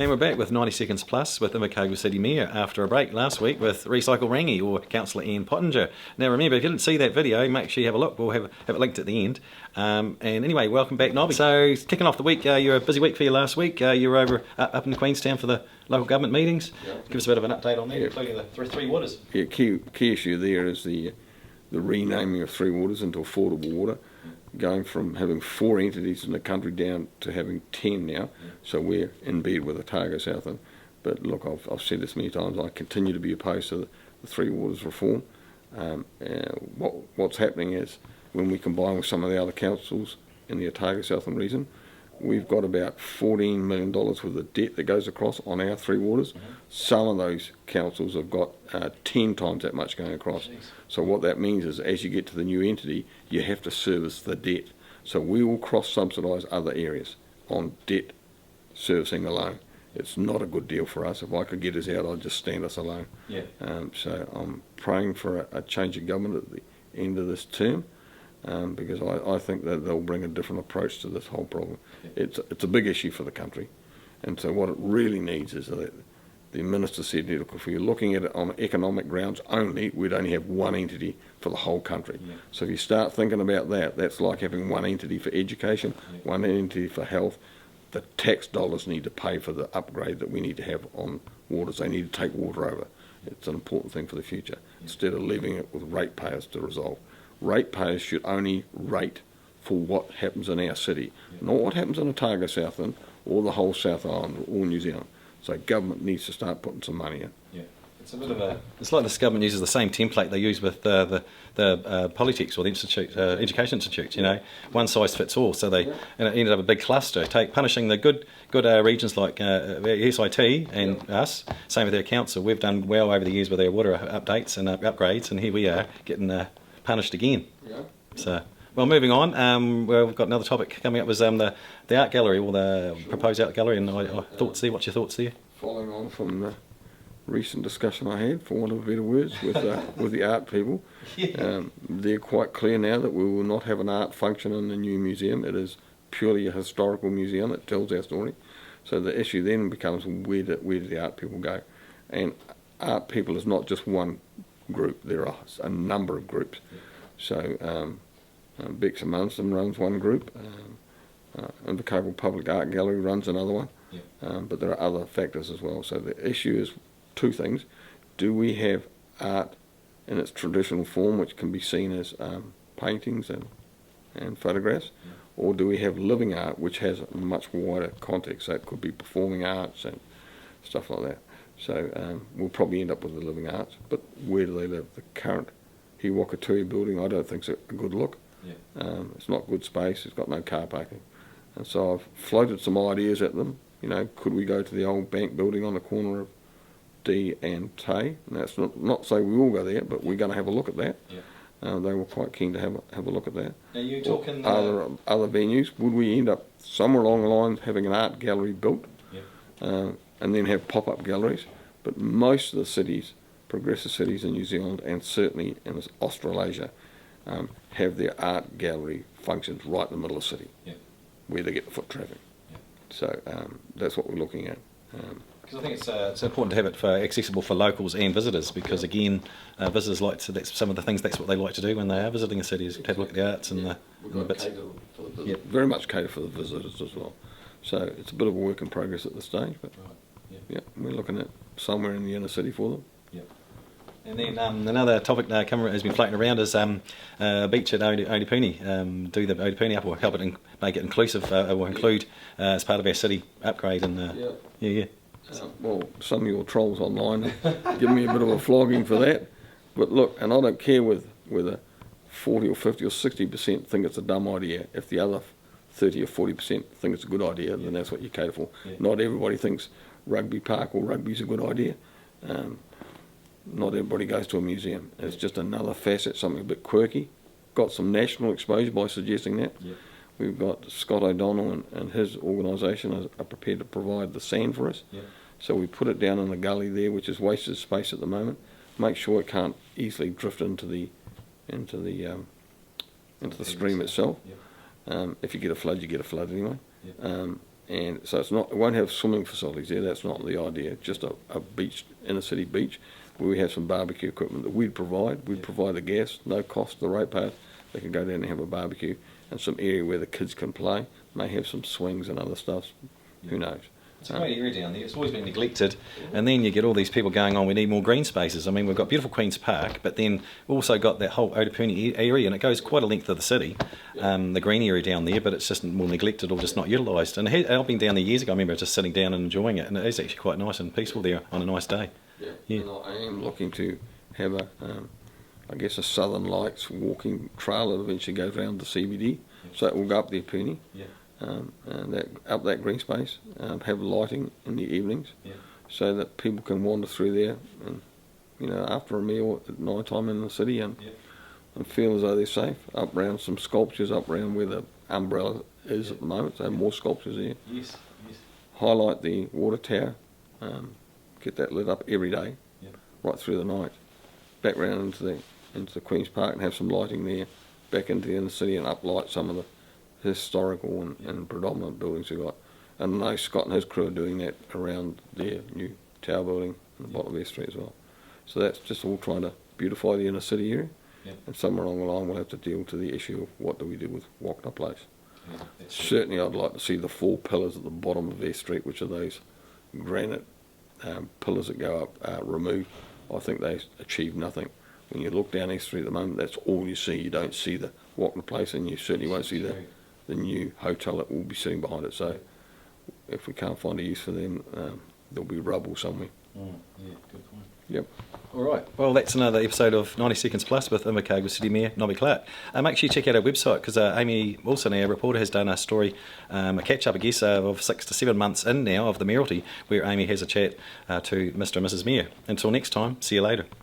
And we're back with 90 Seconds Plus with Invercargill City Mayor after a break last week with Recycle Rangi, or Councillor Ian Pottinger. Now remember, if you didn't see that video, make sure you have a look. We'll have it linked at the end. And anyway, welcome back, Nobby. So, kicking off the week, you're a busy week for you last week. You were over up in Queenstown for the local government meetings. Give us a bit of an update on that, including the three waters. Yeah, key issue there is the renaming of three waters into affordable water, going from having 4 entities in the country down to having 10 now. So we're in bed with Otago Southland. But look, I've said this many times, I continue to be opposed to the three waters reform. What's happening is, when we combine with some of the other councils in the Otago Southland region, we've got about $14 million worth of debt that goes across on our three waters. Some of those councils have got 10 times that much going across. So what that means is, as you get to the new entity, you have to service the debt. So we will cross-subsidise other areas on debt servicing alone. It's not a good deal for us. If I could get us out, I'd just stand us alone. So I'm praying for a change of government at the end of this term, because I think that they'll bring a different approach to this whole problem. It's a big issue for the country, and so what it really needs is that the Minister said, look, if we're looking at it on economic grounds only, we'd only have one entity for the whole country. So if you start thinking about that, that's like having one entity for education, one entity for health. The tax dollars need to pay for the upgrade that we need to have on waters. They need to take water over. It's an important thing for the future, instead of leaving it with ratepayers to resolve. Ratepayers should only rate for what happens in our city, not what happens in Otago Southland or the whole South Island or New Zealand. So government needs to start putting some money in. It's a bit of a. It's like this government uses the same template they use with the Polytechs or the institute, education institutes. You know, one size fits all. So they and it ended up a big cluster, punishing the good regions like SIT and us. Same with their council. We've done well over the years with our water updates and upgrades, and here we are getting punished again. So. Well, moving on, we've got another topic coming up, was the art gallery, or the proposed art gallery, and thoughts there. What's your thoughts there? Following on from the recent discussion I had, for want of better words, with the art people, they're quite clear now that we will not have an art function in the new museum. It is purely a historical museum that tells our story. So the issue then becomes, where do the art people go? And art people is not just one group, there are a number of groups. So Bex and Munson runs one group, Invercargill Public Art Gallery runs another one, but there are other factors as well. So the issue is two things. Do we have art in its traditional form, which can be seen as paintings and photographs, or do we have living art, which has a much wider context? So it could be performing arts and stuff like that. So we'll probably end up with the living arts, but where do they live? The current He Wakatui building, I don't think is a good look. It's not good space, it's got no car parking. And so I've floated some ideas at them. You know, could we go to the old bank building on the corner of D and Tay? And that's not say we will go there, but we're going to have a look at that. They were quite keen to have a look at that. Are you talking other venues? Would we end up somewhere along the lines having an art gallery built, and then have pop-up galleries? But most of the cities, progressive cities in New Zealand and certainly in Australasia, have their art gallery functions right in the middle of the city, where they get the foot traffic. So that's what we're looking at. Because I think it's important to have it accessible for locals and visitors, because again, visitors like to, that's some of the things, that's what they like to do when they are visiting a city, is have a look at the arts and the bits. Very much cater for the visitors as well. So it's a bit of a work in progress at this stage, but we're looking at somewhere in the inner city for them. And then another topic has been floating around is beach at Otepuni. Do the Otepuni up, or help it make it inclusive, or include as part of our city upgrade. And well, some of your trolls online give me a bit of a flogging for that. But look, and I don't care whether 40 or 50 or 60% think it's a dumb idea. If the other 30 or 40% think it's a good idea, then that's what you cater for. Not everybody thinks rugby park or rugby's a good idea. Not everybody goes to a museum. It's just another facet, something a bit quirky. Got some national exposure by suggesting that. We've got Scott O'Donnell and his organisation are prepared to provide the sand for us. So we put it down in the gully there, which is wasted space at the moment. Make sure it can't easily drift into the stream itself. If you get a flood, you get a flood anyway. And so it won't have swimming facilities there, that's not the idea, just a beach, inner city beach, where we have some barbecue equipment that we'd provide the gas, no cost to the ratepayers, they can go down and have a barbecue, and some area where the kids can play, may have some swings and other stuff, who knows. It's a great area down there. It's always been neglected, and then you get all these people going on, we need more green spaces. I mean, we've got beautiful Queen's Park, but then we've also got that whole Otepuni area, and it goes quite a length of the city, the green area down there, but it's just more neglected or just not utilised. And I've been down there years ago, I remember just sitting down and enjoying it, and it is actually quite nice and peaceful there on a nice day. Yeah. And I am looking to have I guess a Southern Lights walking trail that eventually goes around the CBD, so it will go up the Otepuni. And up that green space, have lighting in the evenings, so that people can wander through there, and after a meal at night time in the city, and feel as though they're safe. Up round some sculptures, up round where the umbrella is at the moment, so more sculptures there. Yes. Highlight the water tower, get that lit up every day, right through the night. Back round into the Queen's Park and have some lighting there. Back into the inner city and uplight some of the historical and predominant buildings we've got. And I know Scott and his crew are doing that around their new tower building on the bottom of their street as well. So that's just all trying to beautify the inner city area. And somewhere along the line we'll have to deal to the issue of what do we do with Wagner Place. Certainly I'd like to see the 4 pillars at the bottom of their street, which are those granite pillars that go up, removed. I think they achieve nothing. When you look down East Street at the moment, that's all you see. You don't see the Wagner Place, and you certainly won't see the new hotel that will be sitting behind it. So if we can't find a use for them, there'll be rubble somewhere. Good point. Yep. All right. Well, that's another episode of 90 Seconds Plus with Invercargill City Mayor Nobby Clark. Make sure you check out our website, because Amy Wilson, our reporter, has done a story, a catch-up, I guess, of 6 to 7 months in now of the mayoralty, where Amy has a chat to Mr. and Mrs. Mayor. Until next time, see you later.